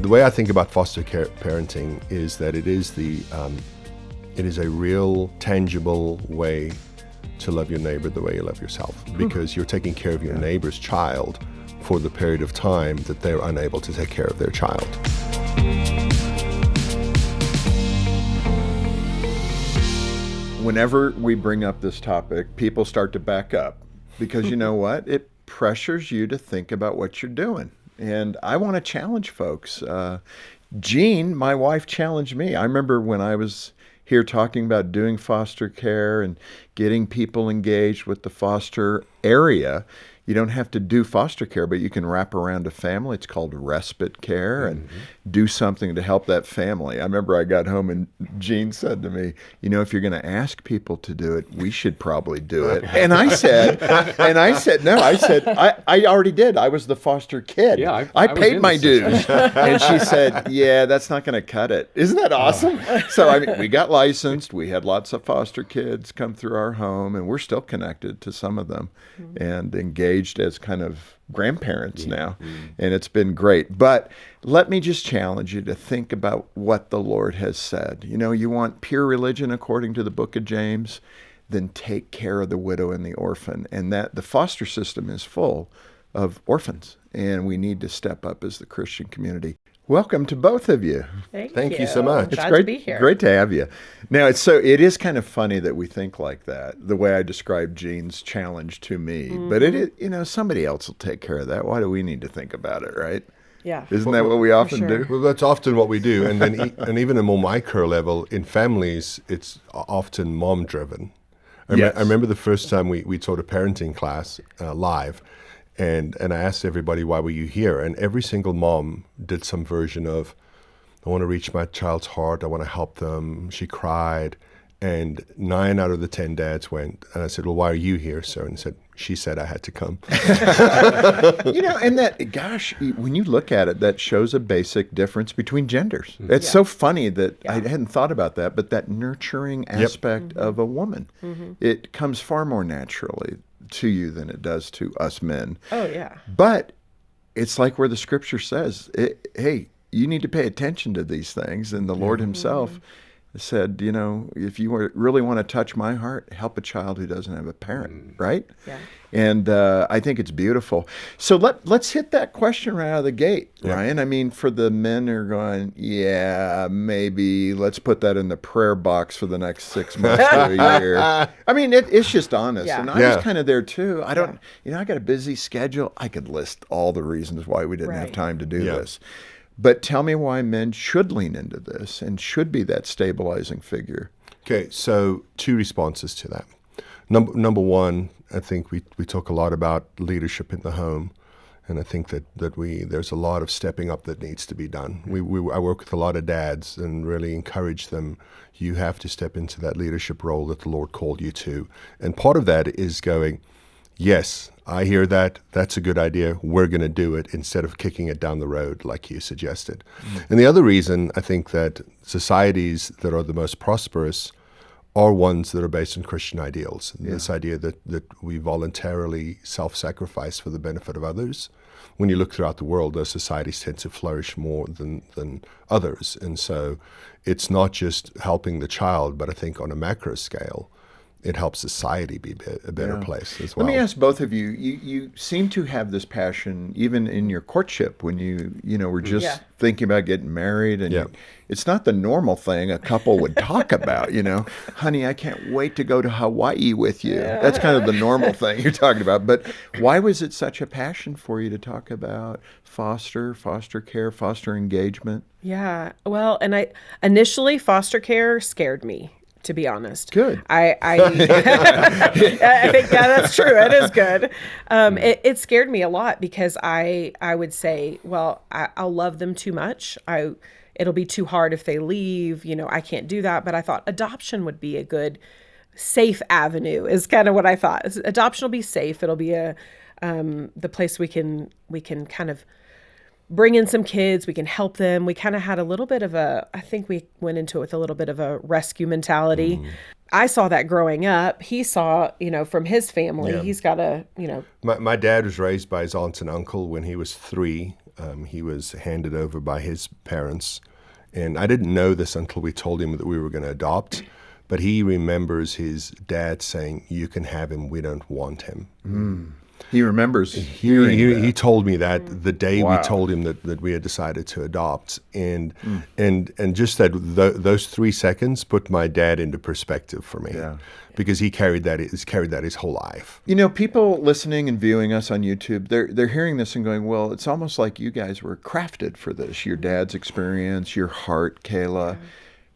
way I think about foster care parenting is that it is a real, tangible way to love your neighbor the way you love yourself, because you're taking care of your neighbor's child for the period of time that they're unable to take care of their child. Whenever we bring up this topic, people start to back up because you know what? It pressures you to think about what you're doing. And I want to challenge folks. Jean, my wife, challenged me. I remember when I was here talking about doing foster care and getting people engaged with the foster area. You don't have to do foster care, but you can wrap around a family. It's called respite care and do something to help that family. I remember I got home and Jean said to me, you know, if you're going to ask people to do it, we should probably do it. And I said, no, I already did. I was the foster kid. Yeah, I paid my dues. And she said, yeah, that's not going to cut it. Isn't that awesome? So, I mean, we got licensed. We had lots of foster kids come through our home, and we're still connected to some of them and engaged as kind of grandparents now. And it's been great. But let me just challenge you to think about what the Lord has said. You know, you want pure religion according to the book of James, then take care of the widow and the orphan. And that the foster system is full of orphans, and we need to step up as the Christian community. Welcome to both of you. Thank you so much. Glad to be here. Great to have you. Now, it is kind of funny that we think like that, the way I described Jean's challenge to me. But it is, you know, somebody else will take care of that. Why do we need to think about it, right? Yeah. Isn't that what we often do? Well, that's often what we do. And then, and even a more micro level, in families, it's often mom-driven. I remember the first time we taught a parenting class live. And I asked everybody, why were you here? And every single mom did some version of, I want to reach my child's heart. I want to help them. She cried. And 9 out of the 10 dads went. And I said, well, why are you here, sir? And he said, she said I had to come. You know, and that, gosh, when you look at it, that shows a basic difference between genders. It's so funny that I hadn't thought about that, but that nurturing aspect of a woman, it comes far more naturally to you than it does to us men. Oh, yeah. But it's like where the scripture says, hey, you need to pay attention to these things. And the Lord himself said, you know, if you really want to touch my heart, help a child who doesn't have a parent, right? Yeah. And I think it's beautiful. So let's hit that question right out of the gate, Ryan. I mean, for the men who are going, yeah, maybe let's put that in the prayer box for the next 6 months to a year. I mean, it's just honest. Yeah. And I was kind of there too. I don't, you know, I got a busy schedule. I could list all the reasons why we didn't have time to do this. But tell me why men should lean into this and should be that stabilizing figure. Okay, so 2 responses to that. Number one, I think we talk a lot about leadership in the home, and I think that there's a lot of stepping up that needs to be done. I work with a lot of dads and really encourage them. You have to step into that leadership role that the Lord called you to, and part of that is going, yes, I hear that. That's a good idea. We're going to do it instead of kicking it down the road like you suggested. And the other reason I think that societies that are the most prosperous are ones that are based on Christian ideals. This idea that we voluntarily self-sacrifice for the benefit of others. When you look throughout the world, those societies tend to flourish more than others. And so it's not just helping the child, but I think on a macro scale, it helps society be a better place as well. Let me ask both of you. You seem to have this passion even in your courtship when you were just thinking about getting married, and it's not the normal thing a couple would talk about. You know, honey, I can't wait to go to Hawaii with you. That's kind of the normal thing you're talking about. But why was it such a passion for you to talk about foster care, foster engagement? Yeah. Well, and initially foster care scared me, to be honest. Good. I think, that's true. It is good. It scared me a lot because I would say, well, I'll love them too much. It'll be too hard if they leave. You know, I can't do that. But I thought adoption would be a good, safe avenue is kind of what I thought. Adoption will be safe. It'll be the place we can kind of bring in some kids, we can help them. We kind of had a little bit of I think we went into it with a little bit of a rescue mentality. I saw that growing up. He saw, from his family, Yeah. he's got a, My dad was raised by his aunt and uncle when he was 3. He was handed over by his parents. And I didn't know this until we told him that we were going to adopt. But he remembers his dad saying, "You can have him, we don't want him." He remembers hearing that. He told me that the day Wow. we told him that we had decided to adopt. And just those 3 seconds put my dad into perspective for me. Yeah. Because he carried that his whole life. People listening and viewing us on YouTube, they're hearing this and going, well, it's almost like you guys were crafted for this. Your dad's experience, your heart, Kayla.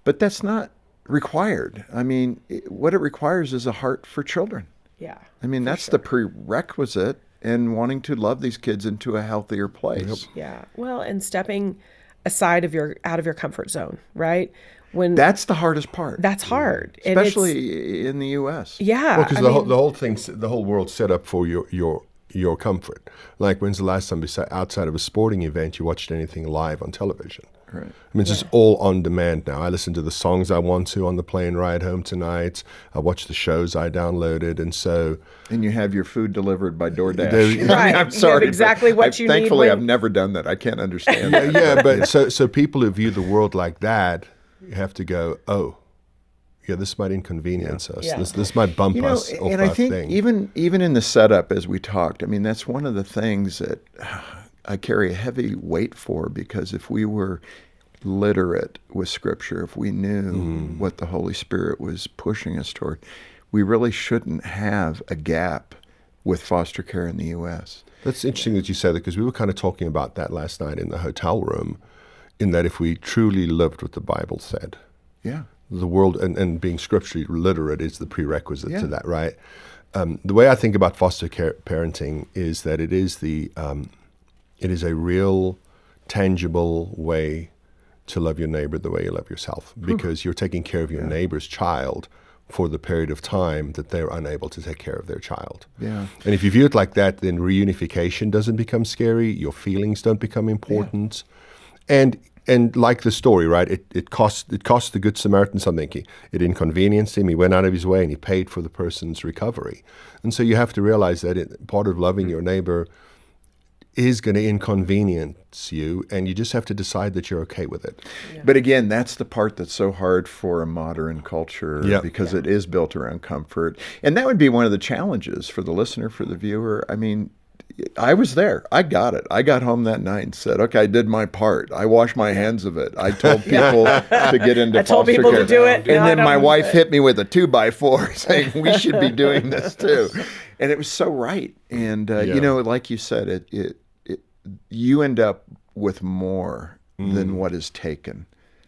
But that's not required. I mean, what it requires is a heart for children. yeah. I mean, that's the prerequisite in wanting to love these kids into a healthier place. Yeah. Well, and stepping out of your comfort zone, right? When That's the hardest part, that's hard. And it's- especially in the U.S. yeah. Because the whole world's set up for your comfort. Like, when's the last time outside of a sporting event you watched anything live on television? Right. I mean, it's just all on demand now. I listen to the songs I want to on the plane ride home tonight. I watch the shows I downloaded, and so And you have your food delivered by DoorDash. Right. I'm You sorry. have exactly but what you need Thankfully, when- I've never done that. I can't understand that. yeah. But so people who view the world like that, you have to go, oh, yeah, this might inconvenience us. Yeah. This might bump us off and our I think thing. even in the setup as we talked, I mean, that's one of the things that I carry a heavy weight for, because if we were literate with Scripture, if we knew what the Holy Spirit was pushing us toward, we really shouldn't have a gap with foster care in the U.S. That's interesting that you say that, because we were kind of talking about that last night in the hotel room, in that if we truly lived what the Bible said, Yeah. the world, and being scripturally literate is the prerequisite Yeah. to that, right? The way I think about foster care parenting is that it is a real, tangible way to love your neighbor the way you love yourself, because you're taking care of your neighbor's child for the period of time that they're unable to take care of their child. Yeah. And if you view it like that, then reunification doesn't become scary. Your feelings don't become important. And like the story, right? It cost the Good Samaritan something. It inconvenienced him. He went out of his way and he paid for the person's recovery. And so you have to realize that part of loving your neighbor is going to inconvenience you, and you just have to decide that you're okay with it. But again, that's the part that's so hard for a modern culture, Yeah. because it is built around comfort. And that would be one of the challenges for the listener, for the viewer. I mean, I was there. I got it. I got home that night and said, okay, I did my part. I washed my hands of it. I told people to get into I told foster people care. to do it. And then my wife hit. hit me with a 2x4 saying, we should be doing this too. And it was so right. And, like you said, you end up with more than what is taken.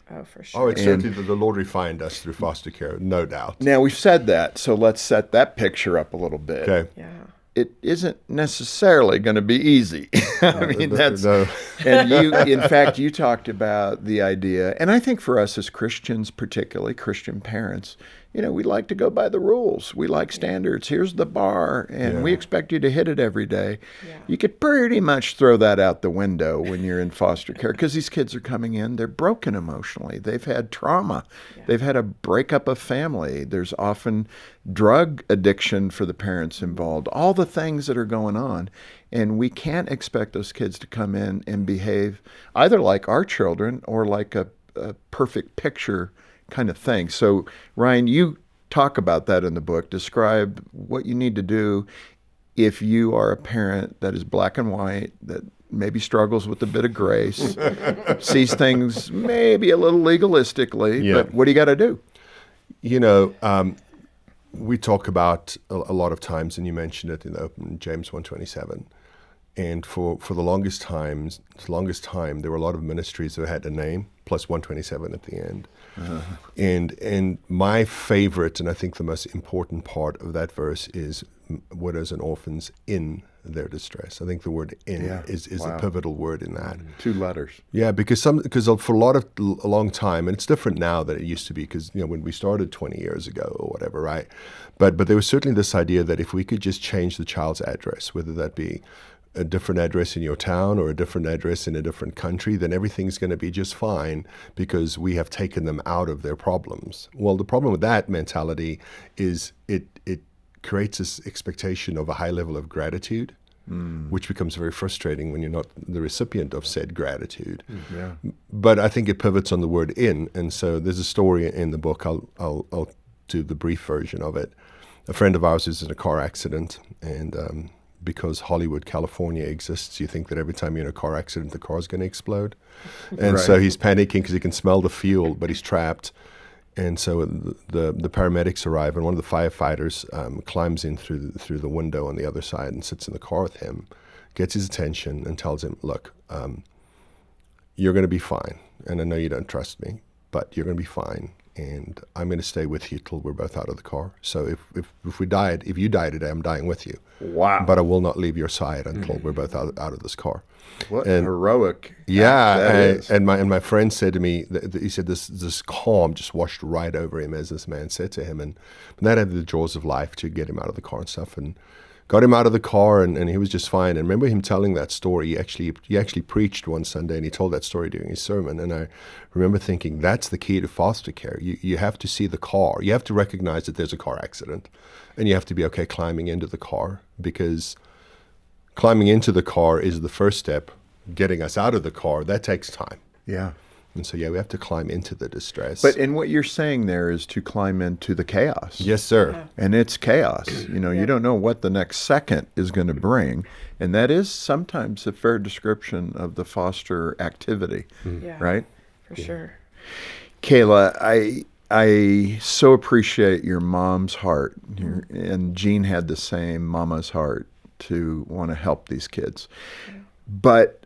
Oh, for sure. Oh, it's certainly the Lord refined us through foster care, no doubt. Now, we've said that, so let's set that picture up a little bit. Okay. Yeah. It isn't necessarily going to be easy. I mean, No. and in fact, you talked about the idea, and I think for us as Christians, particularly Christian parents, we like to go by the rules. We like standards. Here's the bar, and we expect you to hit it every day. Yeah. You could pretty much throw that out the window when you're in foster care, because these kids are coming in, they're broken emotionally. They've had trauma. Yeah. They've had a breakup of family. There's often drug addiction for the parents involved, all the things that are going on. And we can't expect those kids to come in and behave either like our children or like a perfect picture kind of thing. So, Ryan, you talk about that in the book. Describe what you need to do if you are a parent that is black and white, that maybe struggles with a bit of grace, sees things maybe a little legalistically, but what do you got to do? We talk about a lot of times, and you mentioned it in the open, James 1:27. And for the longest time, there were a lot of ministries that had a name plus 127 at the end. Uh-huh. And my favorite, and I think the most important part of that verse is widows and orphans in their distress. I think the word "in" is a pivotal word in that. 2 letters. Yeah, because for a long time, and it's different now than it used to be, because when we started 20 years ago or whatever, right? But there was certainly this idea that if we could just change the child's address, whether that be a different address in your town or a different address in a different country, then everything's going to be just fine because we have taken them out of their problems. Well, the problem with that mentality is it creates this expectation of a high level of gratitude, which becomes very frustrating when you're not the recipient of said gratitude. Yeah. But I think it pivots on the word in. And so there's a story in the book. I'll do the brief version of it. A friend of ours is in a car accident, and because Hollywood, California exists, you think that every time you're in a car accident, the car's going to explode. And so he's panicking because he can smell the fuel, but he's trapped. And so the paramedics arrive, and one of the firefighters climbs in through the window on the other side and sits in the car with him, gets his attention, and tells him, look, you're going to be fine. And I know you don't trust me, but you're going to be fine. And I'm going to stay with you till we're both out of the car. So if you die today, I'm dying with you. Wow. But I will not leave your side until we're both out of this car. What heroic. Yeah. that is. And my friend said to me, he said this calm just washed right over him as this man said to him. And that had the jaws of life to get him out of the car and stuff. And got him out of the car, and he was just fine. And remember him telling that story. He actually preached one Sunday, and he told that story during his sermon. And I remember thinking, that's the key to foster care. You have to see the car. You have to recognize that there's a car accident, and you have to be okay climbing into the car, because climbing into the car is the first step. Getting us out of the car, that takes time. Yeah. And so, we have to climb into the distress. But in what you're saying there is to climb into the chaos. Yes, sir. Yeah. And it's chaos. You don't know what the next second is going to bring. And that is sometimes a fair description of the foster activity, Yeah, right? for sure. Kayla, I so appreciate your mom's heart. And Jean had the same mama's heart to want to help these kids. But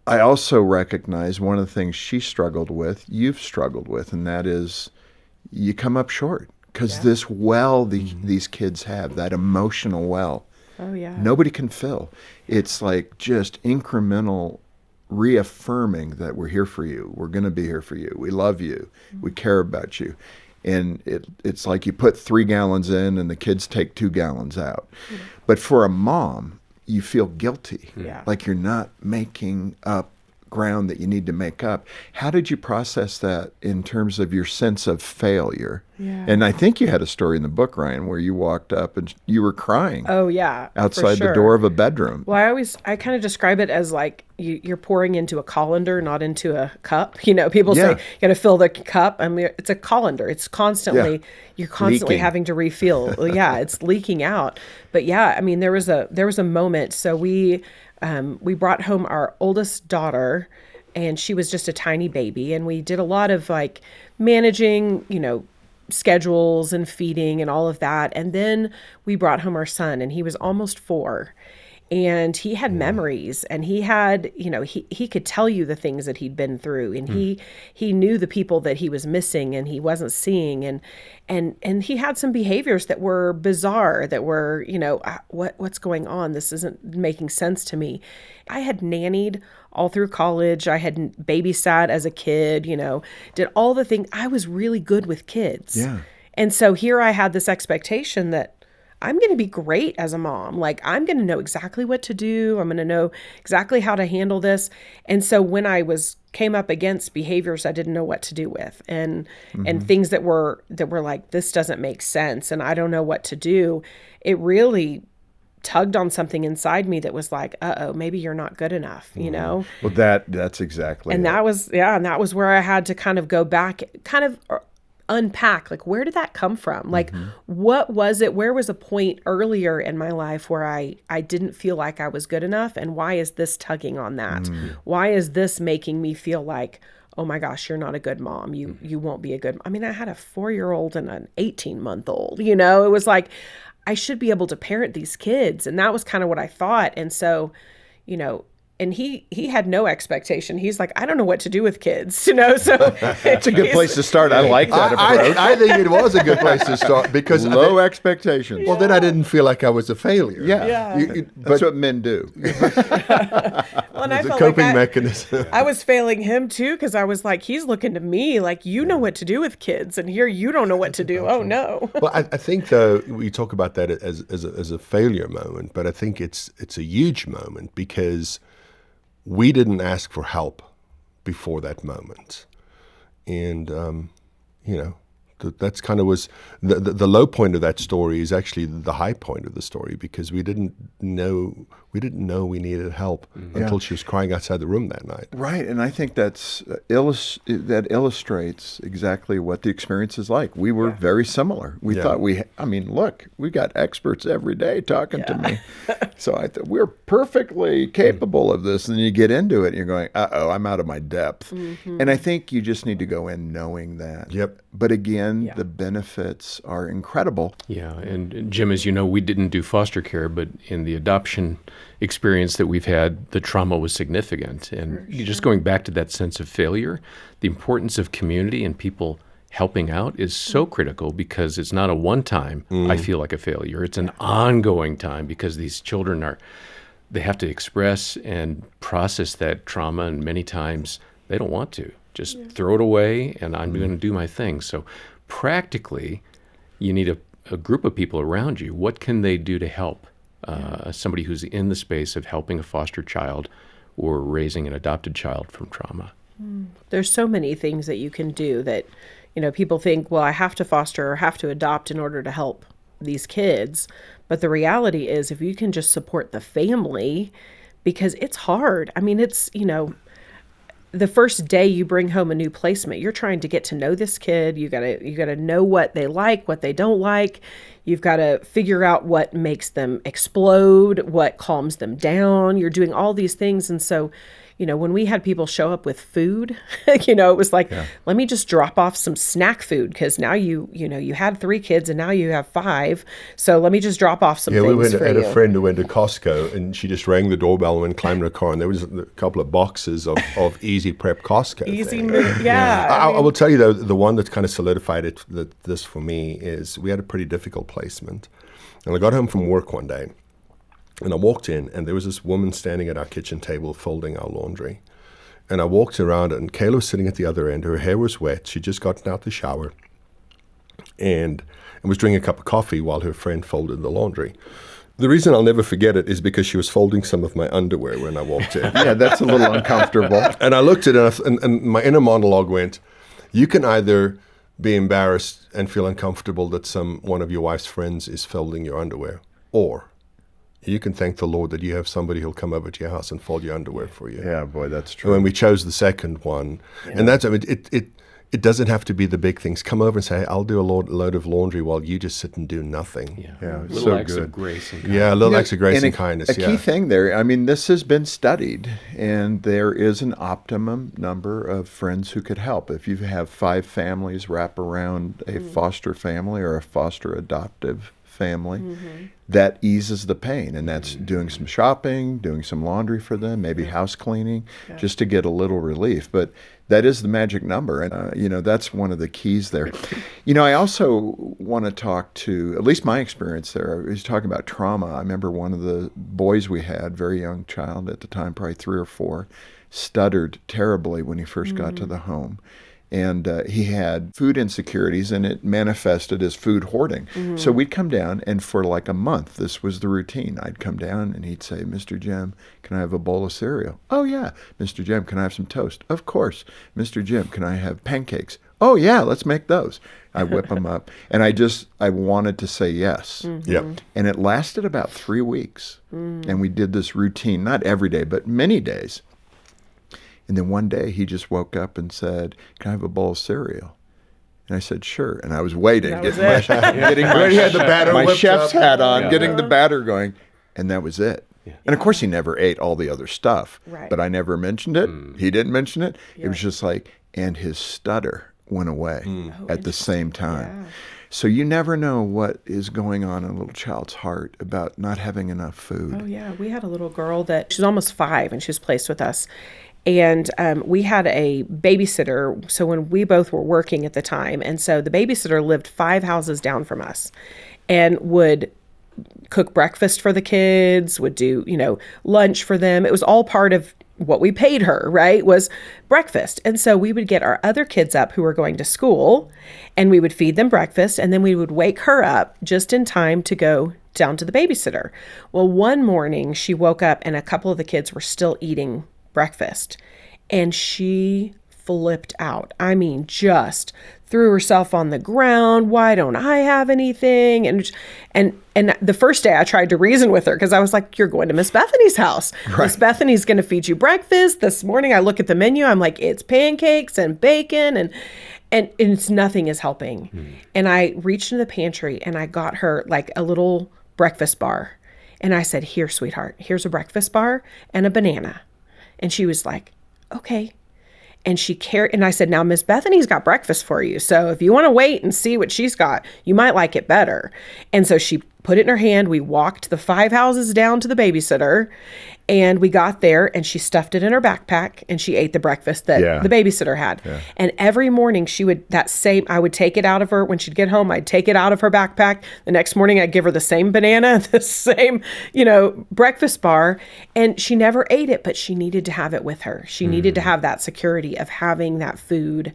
I also recognize one of the things she struggled with, you've struggled with, and that is you come up short because this well these kids have, that emotional well, nobody can fill. It's like just incremental reaffirming that we're here for you. We're going to be here for you. We love you. We care about you. And it's like you put 3 gallons in and the kids take 2 gallons out. But for a mom, you feel guilty, like you're not making up ground that you need to make up. How did you process that in terms of your sense of failure? Yeah. And I think you had a story in the book, Ryan, where you walked up and you were crying. Oh, yeah. Outside the door of a bedroom. Well, I kind of describe it as like you're pouring into a colander, not into a cup. People say you got to fill the cup. I mean, it's a colander. It's constantly, you're constantly leaking. having to refill. It's leaking out. But I mean, there was a moment. So we brought home our oldest daughter, and she was just a tiny baby. And we did a lot of like managing, schedules and feeding and all of that. And then we brought home our son, and he was almost 4. And he had memories, and he had, he could tell you the things that he'd been through, and he knew the people that he was missing and he wasn't seeing. And he had some behaviors that were bizarre, that were, what's going on? This isn't making sense to me. I had nannied all through college. I had babysat as a kid, did all the things. I was really good with kids. Yeah. And so here I had this expectation that I'm going to be great as a mom. Like, I'm going to know exactly what to do. I'm going to know exactly how to handle this. And so when I came up against behaviors I didn't know what to do with, and things that were like, this doesn't make sense, and I don't know what to do, it really tugged on something inside me that was like, maybe you're not good enough, Well, that's exactly And it. that was where I had to kind of go back, kind of unpack, like, where did that come from? Like, what was it? Where was a point earlier in my life where I didn't feel like I was good enough? And why is this tugging on that? Why is this making me feel like, oh my gosh, you're not a good mom. You won't be a good, I mean, I had a 4-year-old and an 18-month-old, it was like, I should be able to parent these kids. And that was kind of what I thought. And so, and he had no expectation. He's like, I don't know what to do with kids, you know. So It's a good place to start. I like that approach. I think it was a good place to start because Low expectations. well, then I didn't feel like I was a failure. Yeah. That's what men do. Well, and I It's a felt coping like mechanism. I was failing him too, because I was like, he's looking to me like, you know what to do with kids, and here you don't know what to do. Oh no. Well, I think though we talk about that as a failure moment, but I think it's a huge moment because we didn't ask for help before that moment, and that's kind of was the low point of that story is actually the high point of the story because we didn't know we needed help until she was crying outside the room that night. Right, and I think that illustrates exactly what the experience is like. We were very similar. We thought look, we got experts every day talking to me. So I thought we're perfectly capable of this. And then you get into it and you're going, uh-oh, I'm out of my depth. Mm-hmm. And I think you just need to go in knowing that. Yep. But again, the benefits are incredible. Yeah, and Jim, as you know, we didn't do foster care, but in the adoption experience that we've had, the trauma was significant. And just going back to that sense of failure, the importance of community and people helping out is so critical because it's not a one-time, I feel like a failure. It's an ongoing time because these children they have to express and process that trauma, and many times they don't want to. Just throw it away, and I'm going to do my thing. So practically, you need a group of people around you. What can they do to help somebody who's in the space of helping a foster child or raising an adopted child from trauma? There's so many things that you can do that, people think, well, I have to foster or have to adopt in order to help these kids. But the reality is if you can just support the family, because it's hard. I mean, it's, the first day you bring home a new placement, you're trying to get to know this kid. You gotta know what they like, what they don't like. You've got to figure out what makes them explode, what calms them down. You're doing all these things. And so, when we had people show up with food, it was like, let me just drop off some snack food because now you had 3 kids and now you have 5. So let me just drop off some things we for had you. a friend who went to Costco and she just rang the doorbell and went climbed in her car and there was a couple of boxes of Easy Prep Costco. Easy things. move, yeah. I will tell you though, the one that's kind of solidified this for me is we had a pretty difficult placement, and I got home from work one day. And I walked in, and there was this woman standing at our kitchen table folding our laundry. And I walked around, and Kayla was sitting at the other end. Her hair was wet. She'd just gotten out the shower and was drinking a cup of coffee while her friend folded the laundry. The reason I'll never forget it is because she was folding some of my underwear when I walked in. Yeah, that's a little uncomfortable. And I looked at it, and my inner monologue went, you can either be embarrassed and feel uncomfortable that one of your wife's friends is folding your underwear, or you can thank the Lord that you have somebody who'll come over to your house and fold your underwear for you. Yeah, boy, that's true. And we chose the second one. And that's, it doesn't have to be the big things. Come over and say, hey, I'll do a load of laundry while you just sit and do nothing. Yeah, Little so acts good. of grace and kindness. Little acts of grace and kindness. A key thing there, this has been studied, and there is an optimum number of friends who could help. If you have 5 families wrap around a foster family or a foster adoptive family, that eases the pain, and that's doing some shopping, doing some laundry for them, maybe house cleaning, just to get a little relief. But that is the magic number, and that's one of the keys there. I also want to talk to, at least my experience there, I was talking about trauma. I remember one of the boys we had, very young child at the time, probably 3 or 4, stuttered terribly when he first got to the home. And he had food insecurities, and it manifested as food hoarding. Mm-hmm. So we'd come down, and for like a month, this was the routine. I'd come down, and he'd say, Mr. Jim, can I have a bowl of cereal? Oh, yeah. Mr. Jim, can I have some toast? Of course. Mr. Jim, can I have pancakes? Oh, yeah, let's make those. I whip them up. And I wanted to say yes. Mm-hmm. Yep. And it lasted about 3 weeks. And we did this routine, not every day, but many days. And then one day he just woke up and said, can I have a bowl of cereal? And I said, sure. And I was waiting, getting my chef's hat on, getting the batter going. And that was it. Yeah. And of course he never ate all the other stuff, but I never mentioned it. He didn't mention it. It was just like, and his stutter went away at the same time. Yeah. So you never know what is going on in a little child's heart about not having enough food. Oh, yeah. We had a little girl that she's almost 5 and she was placed with us. And we had a babysitter. So when we both were working at the time, and so the babysitter lived 5 houses down from us and would cook breakfast for the kids, would do, lunch for them. It was all part of what we paid her, right, was breakfast. And so we would get our other kids up who were going to school, and we would feed them breakfast, and then we would wake her up just in time to go down to the babysitter. Well, one morning she woke up and a couple of the kids were still eating breakfast, and she flipped out. I mean, just threw herself on the ground. Why don't I have anything? And the first day I tried to reason with her because I was like, you're going to Miss Bethany's house. Right. Miss Bethany's going to feed you breakfast. This morning I look at the menu. I'm like, it's pancakes and bacon and it's nothing is helping. And I reached into the pantry and I got her like a little breakfast bar. And I said, here, sweetheart, here's a breakfast bar and a banana. And she was like, okay. And and I said, now Miss Bethany's got breakfast for you. So if you want to wait and see what she's got, you might like it better. And so she put it in her hand. We walked the 5 houses down to the babysitter, and we got there and she stuffed it in her backpack and she ate the breakfast that the babysitter had. Yeah. And every morning I would take it out of her when she'd get home. I'd take it out of her backpack. The next morning I'd give her the same banana, the same, breakfast bar. And she never ate it, but she needed to have it with her. She needed to have that security of having that food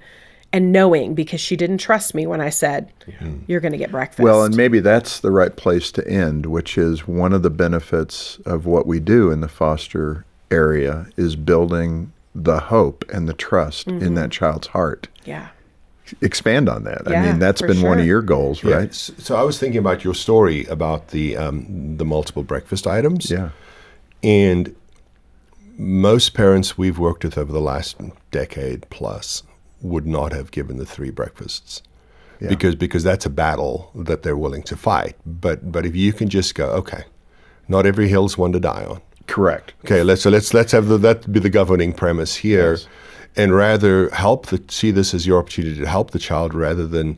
and knowing, because she didn't trust me when I said, you're going to get breakfast. Well, and maybe that's the right place to end, which is one of the benefits of what we do in the foster area is building the hope and the trust in that child's heart. Yeah. Expand on that. Yeah, I mean, that's been one of your goals, right? Yeah. So I was thinking about your story about the multiple breakfast items. Yeah. And most parents we've worked with over the last decade plus would not have given the 3 breakfasts because that's a battle that they're willing to fight. But if you can just go, okay, not every hill's one to die on. Correct. Okay, let's have that be the governing premise here, and rather see this as your opportunity to help the child rather than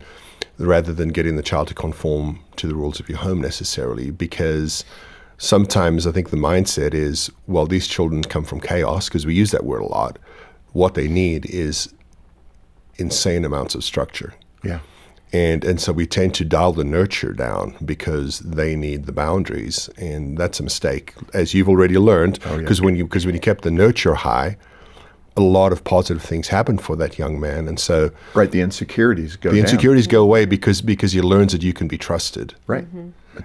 getting the child to conform to the rules of your home necessarily. Because sometimes I think the mindset is, well, these children come from chaos, because we use that word a lot. What they need is insane amounts of structure. Yeah. And so we tend to dial the nurture down because they need the boundaries, and that's a mistake, as you've already learned. Because when you kept the nurture high, a lot of positive things happen for that young man, and so the insecurities go. Go away because he learns that you can be trusted. Right.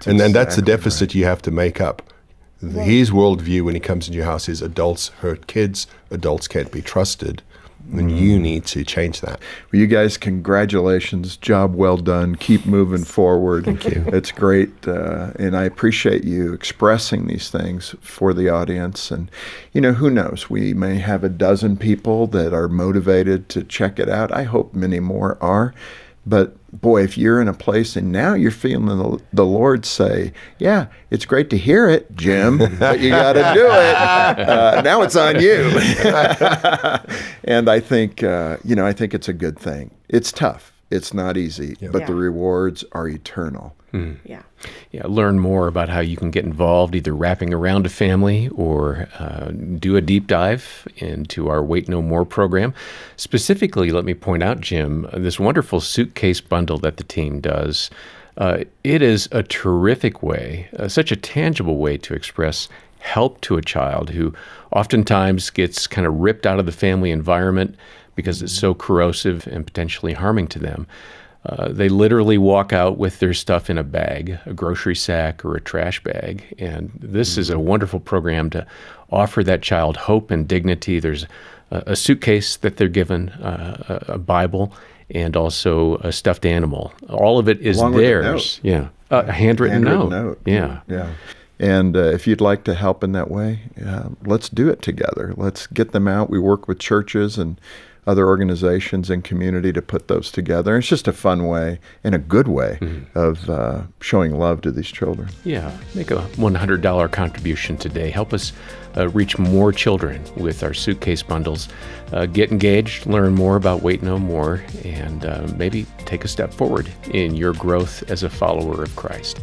And then that's the deficit you have to make up. His worldview when he comes into your house is adults hurt kids, adults can't be trusted. And you need to change that. Well, you guys, congratulations. Job well done. Keep moving forward. Thank you. It's great. And I appreciate you expressing these things for the audience. And, who knows? We may have a dozen people that are motivated to check it out. I hope many more are. But boy, if you're in a place and now you're feeling the Lord say, yeah, it's great to hear it, Jim, but you got to do it. Now it's on you. And I think, I think it's a good thing. It's tough. It's not easy, but the rewards are eternal. Yeah. Learn more about how you can get involved, either wrapping around a family or do a deep dive into our Wait No More program. Specifically, let me point out, Jim, this wonderful suitcase bundle that the team does. It is a terrific way, such a tangible way to express help to a child who oftentimes gets kind of ripped out of the family environment because it's so corrosive and potentially harming to them. They literally walk out with their stuff in a bag, a grocery sack or a trash bag. And this is a wonderful program to offer that child hope and dignity. There's a suitcase that they're given, a Bible, and also a stuffed animal. All of it is theirs. Yeah. A handwritten note. Yeah. Yeah. And if you'd like to help in that way, let's do it together. Let's get them out. We work with churches and other organizations and community to put those together. It's just a fun way and a good way of showing love to these children. Yeah, make a $100 contribution today. Help us reach more children with our suitcase bundles. Get engaged, learn more about Wait No More, and maybe take a step forward in your growth as a follower of Christ.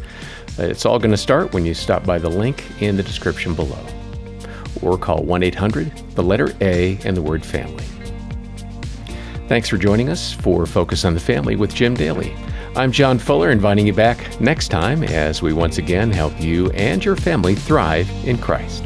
It's all going to start when you stop by the link in the description below, or call 1-800, the letter A, and the word family. Thanks for joining us for Focus on the Family with Jim Daly. I'm John Fuller, inviting you back next time as we once again help you and your family thrive in Christ.